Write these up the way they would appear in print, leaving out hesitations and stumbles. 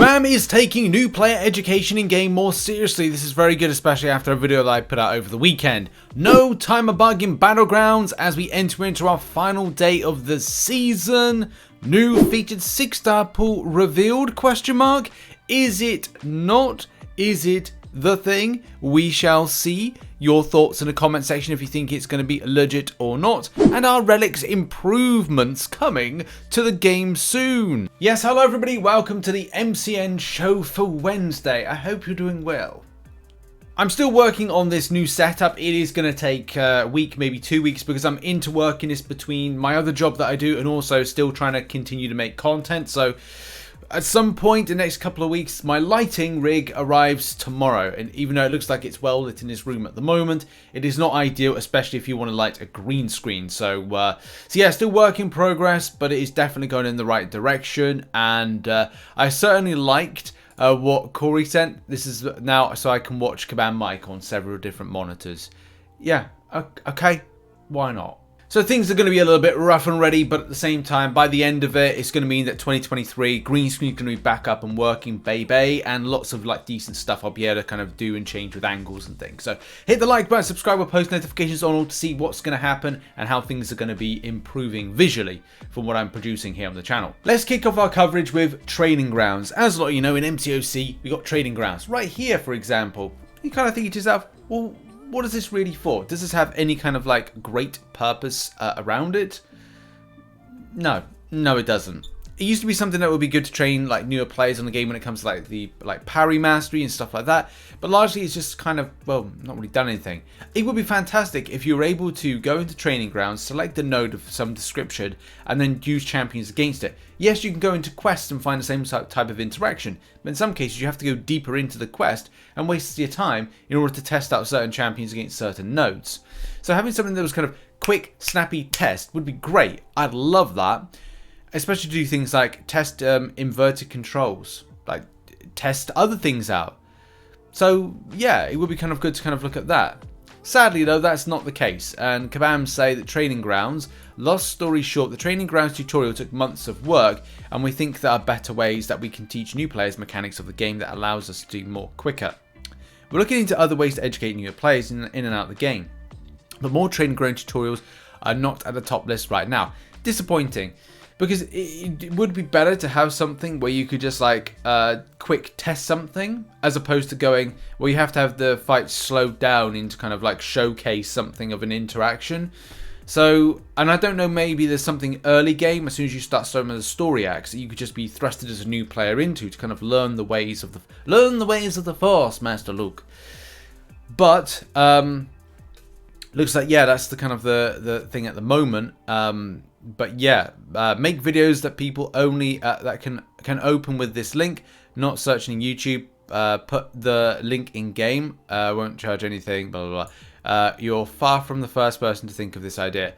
Kabam is taking new player education in-game more seriously. This is very good, especially after a video that I put out over the weekend. No timer bug in Battlegrounds as we enter into our final day of the season. New featured 6-star pool revealed, question mark. Is it not? Is it the thing? We shall see. Your thoughts in the comment section if you think it's going to be legit or not. And are Relics improvements coming to the game soon? Yes, hello everybody. Welcome to the MCN show for Wednesday. I hope you're doing well. I'm still working on this new setup. It is going to take a week, maybe 2 weeks, because I'm into working this between my other job that I do and also still trying to continue to make content. So at some point in the next couple of weeks, my lighting rig arrives tomorrow. And even though it looks like it's well lit in this room at the moment, it is not ideal, especially if you want to light a green screen. So yeah, still work in progress, but it is definitely going in the right direction. And I certainly liked what Corey sent. This is now so I can watch Kabam mic on several different monitors. Yeah, okay, why not? So things are going to be a little bit rough and ready, but at the same time, by the end of it, it's going to mean that 2023 green screen is going to be back up and working, baby, and lots of like decent stuff I'll be able to kind of do and change with angles and things. So hit the like button, subscribe with post notifications on all to see what's going to happen and how things are going to be improving visually from what I'm producing here on the channel. Let's kick off our coverage with training grounds. As a lot of you know, in MCOC, we got training grounds right here, for example. You kind of think to yourself, well, what is this really for? Does this have any kind of like great purpose around it? No, it doesn't. It used to be something that would be good to train like newer players on the game when it comes to like the parry mastery and stuff like that. But largely it's just kind of, well, not really done anything. It would be fantastic if you were able to go into training grounds, select a node of some description, and then use champions against it. Yes, you can go into quests and find the same type of interaction, but in some cases you have to go deeper into the quest and waste your time in order to test out certain champions against certain nodes. So having something that was kind of quick, snappy test would be great. I'd love that. Especially to do things like test inverted controls, like test other things out. So yeah, it would be kind of good to kind of look at that. Sadly though, that's not the case, and Kabam say that training grounds, long story short, the training grounds tutorial took months of work, and we think there are better ways that we can teach new players mechanics of the game that allows us to do more quicker. We're looking into other ways to educate newer players in and out of the game, but more training ground tutorials are not at the top list right now. Disappointing. Because it would be better to have something where you could just like quick test something, as opposed to going, well, you have to have the fight slowed down into kind of like showcase something of an interaction. So, and I don't know, maybe there's something early game as soon as you start some of the story acts that you could just be thrusted as a new player into to kind of learn the ways of the Force, Master Luke. But looks like, yeah, that's the kind of the thing at the moment. But yeah, make videos that people only that can open with this link, not searching YouTube. Put the link in game. Won't charge anything. Blah blah blah. You're far from the first person to think of this idea.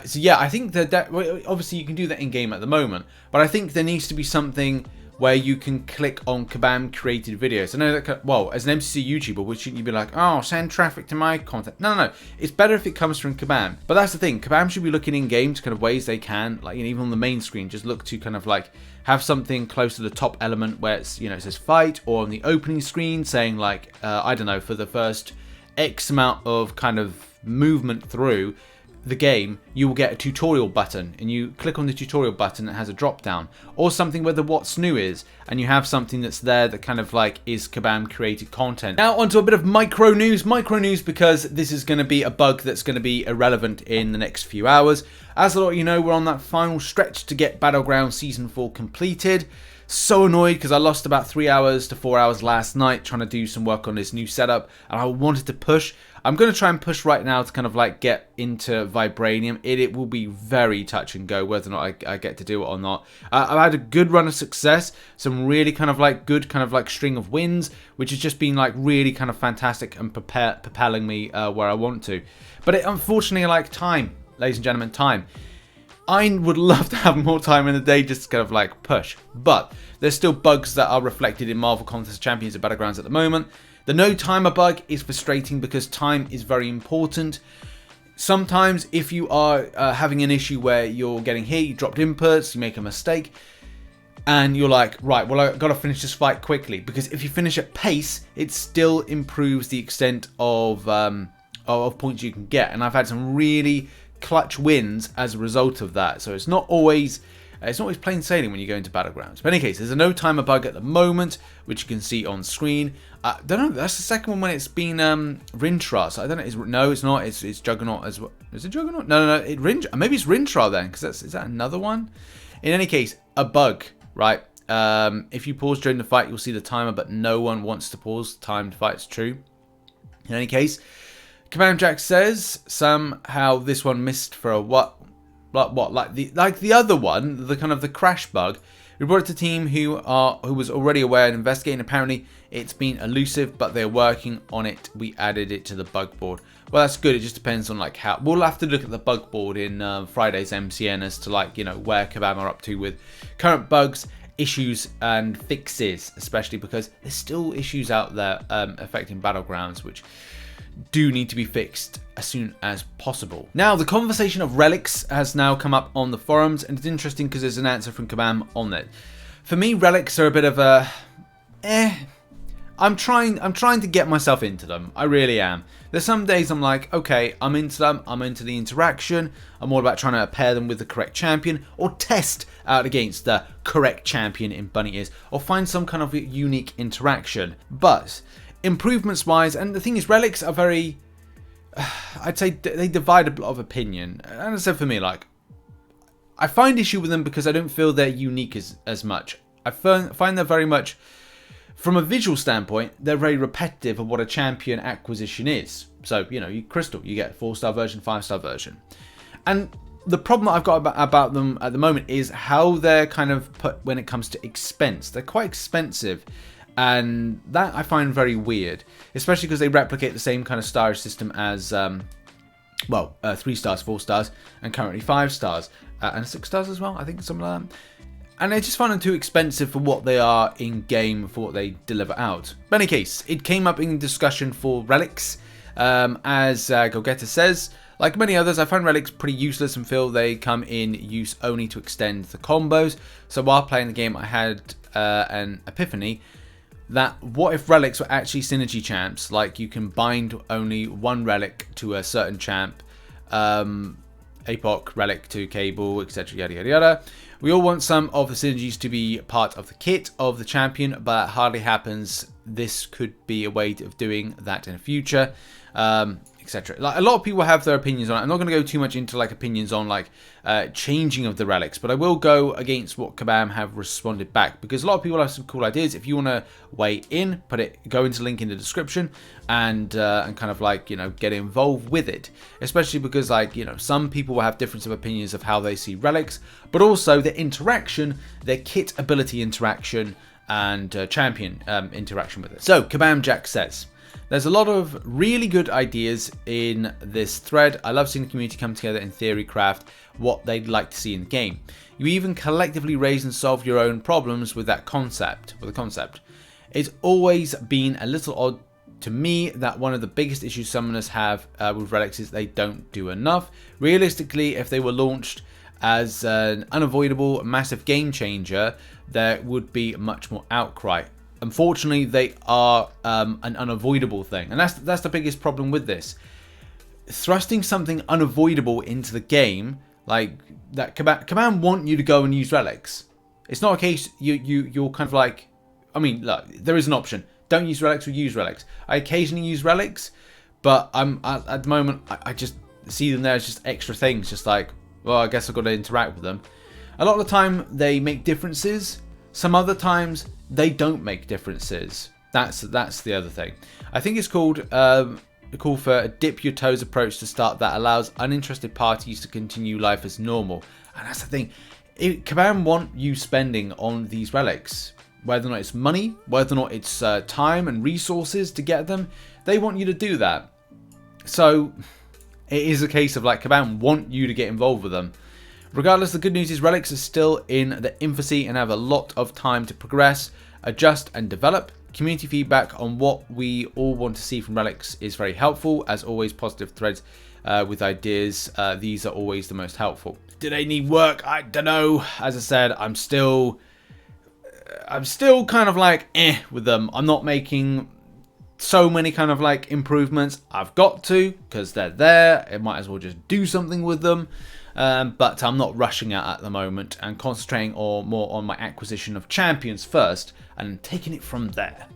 So yeah, I think that well, obviously you can do that in game at the moment, but I think there needs to be something where you can click on Kabam created videos. I know that, well, as an MCC YouTuber, shouldn't you be like, oh, send traffic to my content? No. It's better if it comes from Kabam. But that's the thing. Kabam should be looking in game to kind of ways they can, like, you know, even on the main screen, just look to kind of like have something close to the top element where it's, you know, it says fight, or on the opening screen saying like, I don't know, for the first X amount of kind of movement through the game, you will get a tutorial button, and you click on the tutorial button that has a drop down, or something where the what's new is, and you have something that's there that kind of like is Kabam created content. Now onto a bit of micro news because this is going to be a bug that's going to be irrelevant in the next few hours. As a lot of you know, we're on that final stretch to get Battlegrounds Season 4 completed. So annoyed because I lost about 3 hours to 4 hours last night trying to do some work on this new setup, and I wanted to push. I'm going to try and push right now to kind of like get into Vibranium. It will be very touch and go whether or not I get to do it or not. I've had a good run of success, some really kind of like good kind of like string of wins, which has just been like really kind of fantastic and propelling me where I want to. But unfortunately, like time, ladies and gentlemen, time. I would love to have more time in the day just to kind of like push, but there's still bugs that are reflected in Marvel Contest Champions and Battlegrounds at the moment. The no timer bug is frustrating because time is very important. Sometimes if you are having an issue where you're getting hit, you dropped inputs, you make a mistake, and you're like, right, well, I've got to finish this fight quickly, because if you finish at pace, it still improves the extent of points you can get. And I've had some really clutch wins as a result of that. So it's not always plain sailing when you go into Battlegrounds. But in any case, there's a no timer bug at the moment, which you can see on screen. I don't know, that's the second one when it's been Rintra. So I don't know, no, it's not. It's Juggernaut as well. Is it Juggernaut? No. Maybe it's Rintra then, because is that another one? In any case, a bug, right? If you pause during the fight, you'll see the timer, but no one wants to pause. Timed fights, true. In any case, Kabam Jack says somehow this one missed for a what? Like the other one, the kind of the crash bug. We brought it to team who was already aware and investigating. Apparently, it's been elusive, but they're working on it. We added it to the bug board. Well, that's good. It just depends on like how. We'll have to look at the bug board in Friday's MCN as to like, you know, where Kabam are up to with current bugs, issues, and fixes, especially because there's still issues out there affecting Battlegrounds, which do need to be fixed as soon as possible. Now, the conversation of Relics has now come up on the forums, and it's interesting because there's an answer from Kabam on it. For me, Relics are a bit of a I'm trying to get myself into them. I really am. There's some days I'm like, okay, I'm into them. I'm into the interaction. I'm all about trying to pair them with the correct champion, or test out against the correct champion in bunny ears, or find some kind of unique interaction. But improvements wise, and the thing is, Relics are very, I'd say they divide a lot of opinion. And I said for me, like, I find issue with them because I don't feel they're unique as much. I find they're very much, from a visual standpoint, they're very repetitive of what a champion acquisition is. So, you know, Crystal, you get 4-star version, 5-star version. And the problem that I've got about them at the moment is how they're kind of put when it comes to expense. They're quite expensive. And that I find very weird, especially because they replicate the same kind of starage system as, 3 stars, 4 stars, and currently 5 stars, and 6 stars as well, I think, something like that. And I just find them too expensive for what they are in game, for what they deliver out. But in any case, it came up in discussion for Relics, as Golgetta says. Like many others, I find Relics pretty useless and feel they come in use only to extend the combos. So while playing the game, I had an epiphany that what if Relics were actually synergy champs, like you can bind only one Relic to a certain champ, APOC, Relic to Cable, etc, yada yada yada. We all want some of the synergies to be part of the kit of the champion, but it hardly happens. This could be a way of doing that in the future, etc. Like, a lot of people have their opinions on it. I'm not going to go too much into like opinions on like changing of the relics, but I will go against what Kabam have responded back, because a lot of people have some cool ideas. If you want to weigh in, go into the link in the description and kind of like, you know, get involved with it, especially because, like, you know, some people will have difference of opinions of how they see relics, but also their interaction, their kit ability interaction, and champion interaction with it. So Kabam Jack says, there's a lot of really good ideas in this thread. I love seeing the community come together and theory craft what they'd like to see in the game. You even collectively raise and solve your own problems with that concept. It's always been a little odd to me that one of the biggest issues summoners have with relics is they don't do enough. Realistically, if they were launched as an unavoidable massive game changer, there would be much more outcry. Unfortunately, they are an unavoidable thing, and that's the biggest problem with this. Thrusting something unavoidable into the game, like that, Kabam want you to go and use relics. It's not a case you're kind of like, I mean, look, there is an option. Don't use relics or use relics. I occasionally use relics, but at the moment I just see them there as just extra things. Just like, well, I guess I've got to interact with them. A lot of the time they make differences. Some other times they don't make differences. That's the other thing. I think it's called call for a dip your toes approach to start that allows uninterested parties to continue life as normal. And that's the thing. Kabam want you spending on these relics, whether or not it's money, whether or not it's time and resources to get them. They want you to do that. So it is a case of like Kabam want you to get involved with them. Regardless, the good news is relics are still in the infancy and have a lot of time to progress, adjust and develop. Community feedback on what we all want to see from relics is very helpful. As always, positive threads with ideas, these are always the most helpful. Do they need work? I don't know. As I said, I'm still I'm still kind of like with them. I'm not making so many kind of like improvements. I've got to, because they're there. I might as well just do something with them. But I'm not rushing out at the moment and concentrating more on my acquisition of champions first and taking it from there.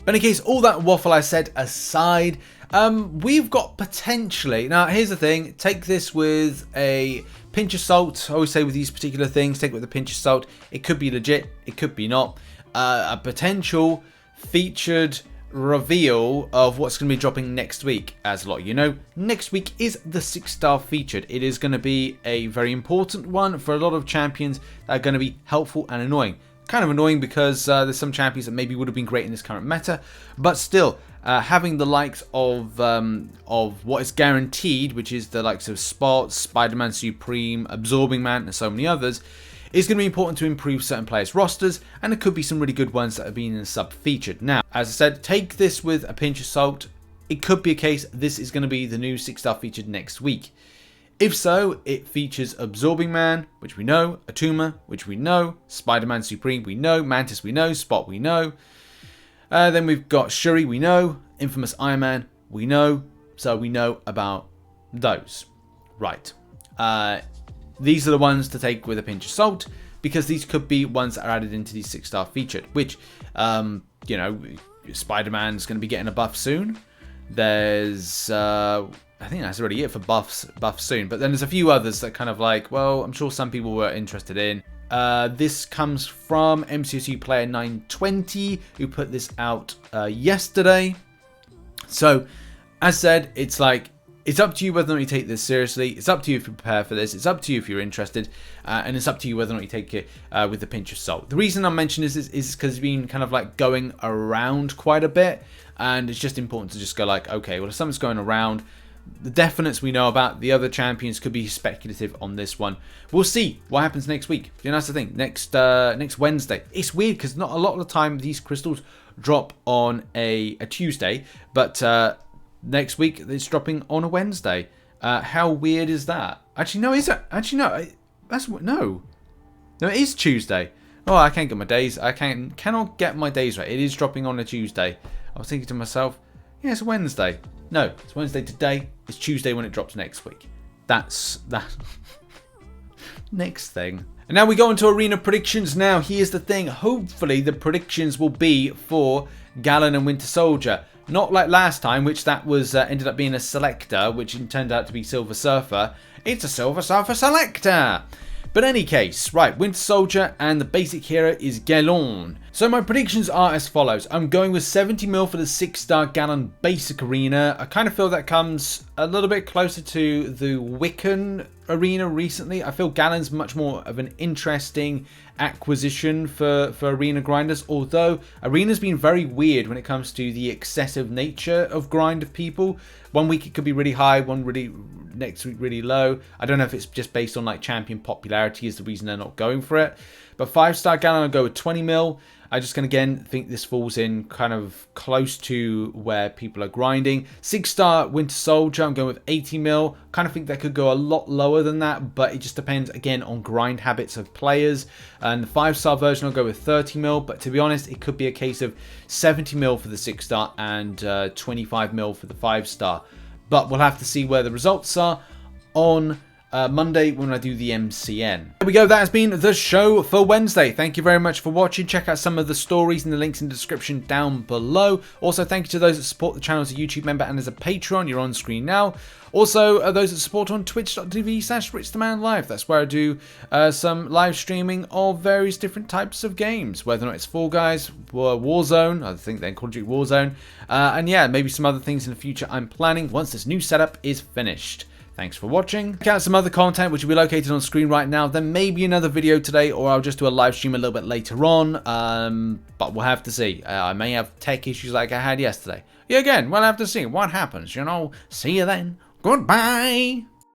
But in case all that waffle I said aside, we've got potentially... Now, here's the thing. Take this with a pinch of salt. I always say with these particular things, take it with a pinch of salt. It could be legit. It could be not. A potential featured reveal of what's going to be dropping next week. As a lot of you know, next week is the 6-star featured. It is going to be a very important one for a lot of champions that are going to be helpful and annoying. Kind of annoying because there's some champions that maybe would have been great in this current meta, but still having the likes of what is guaranteed, which is the likes of Spot, Spider-Man Supreme, Absorbing Man, and so many others, is going to be important to improve certain players' rosters, and there could be some really good ones that have been in sub-featured. Now, as I said, take this with a pinch of salt. It could be a case this is going to be the new 6-star featured next week. If so, it features Absorbing Man, which we know, Atuma, which we know, Spider-Man Supreme, we know, Mantis, we know, Spot, we know. Then we've got Shuri, we know, Infamous Iron Man, we know, so we know about those. Right. These are the ones to take with a pinch of salt, because these could be ones that are added into the 6-star featured, which, you know, Spider-Man's going to be getting a buff soon. There's, I think that's already it for buffs soon, but then there's a few others that kind of like, well, I'm sure some people were interested in. This comes from MCOC player 920, who put this out yesterday. So, as said, it's like, it's up to you whether or not you take this seriously. It's up to you if you prepare for this. It's up to you if you're interested. And it's up to you whether or not you take it with a pinch of salt. The reason I'm mentioning this is because it's been kind of like going around quite a bit. And it's just important to just go like, okay, well, if something's going around, the definites we know about, the other champions could be speculative on this one. We'll see what happens next week. You know, that's the thing. Next Wednesday. It's weird because not a lot of the time these crystals drop on a Tuesday. But... next week, it's dropping on a Wednesday. How weird is that? Actually, no, is it? Actually, no. That's no. No, it is Tuesday. Oh, I can't get my days. I cannot get my days right. It is dropping on a Tuesday. I was thinking to myself, yeah, it's Wednesday. No, it's Wednesday today. It's Tuesday when it drops next week. That's that. Next thing. And now we go into arena predictions. Now, here's the thing. Hopefully, the predictions will be for Gallon and Winter Soldier. Not like last time, which that was ended up being a selector, which turned out to be Silver Surfer. It's a Silver Surfer selector. But in any case, right, Winter Soldier and the basic hero is Gallon. So my predictions are as follows. I'm going with 70 mil for the 6-star Gallon basic arena. I kind of feel that comes a little bit closer to the Wiccan arena recently. I feel Gallon's much more of an interesting acquisition for arena grinders, although arena's been very weird when it comes to the excessive nature of grind of people. One week it could be really high, next week really low. I don't know if it's just based on like champion popularity is the reason they're not going for it. But 5-star Gallon, I'll go with 20 mil. I just gonna again think this falls in kind of close to where people are grinding. 6-star Winter Soldier, I'm going with 80 mil. Kind of think that could go a lot lower than that, but it just depends again on grind habits of players. And the 5-star version, I'll go with 30 mil. But to be honest, it could be a case of 70 mil for the 6-star and 25 mil for the 5-star. But we'll have to see where the results are on Monday when I do the MCN. There we go, that has been the show for Wednesday. Thank you very much for watching. Check out some of the stories and the links in the description down below. Also, thank you to those that support the channel as a YouTube member and as a Patreon. You're on screen now. Also, those that support on twitch.tv/RichTheMan Live. That's where I do some live streaming of various different types of games, whether or not it's Fall Guys, Warzone, I think they're called Warzone, and yeah, maybe some other things in the future I'm planning once this new setup is finished. Thanks for watching. Check out some other content which will be located on screen right now. There may be another video today, or I'll just do a live stream a little bit later on. But we'll have to see. I may have tech issues like I had yesterday. Yeah, again, we'll have to see what happens, you know. See you then. Goodbye.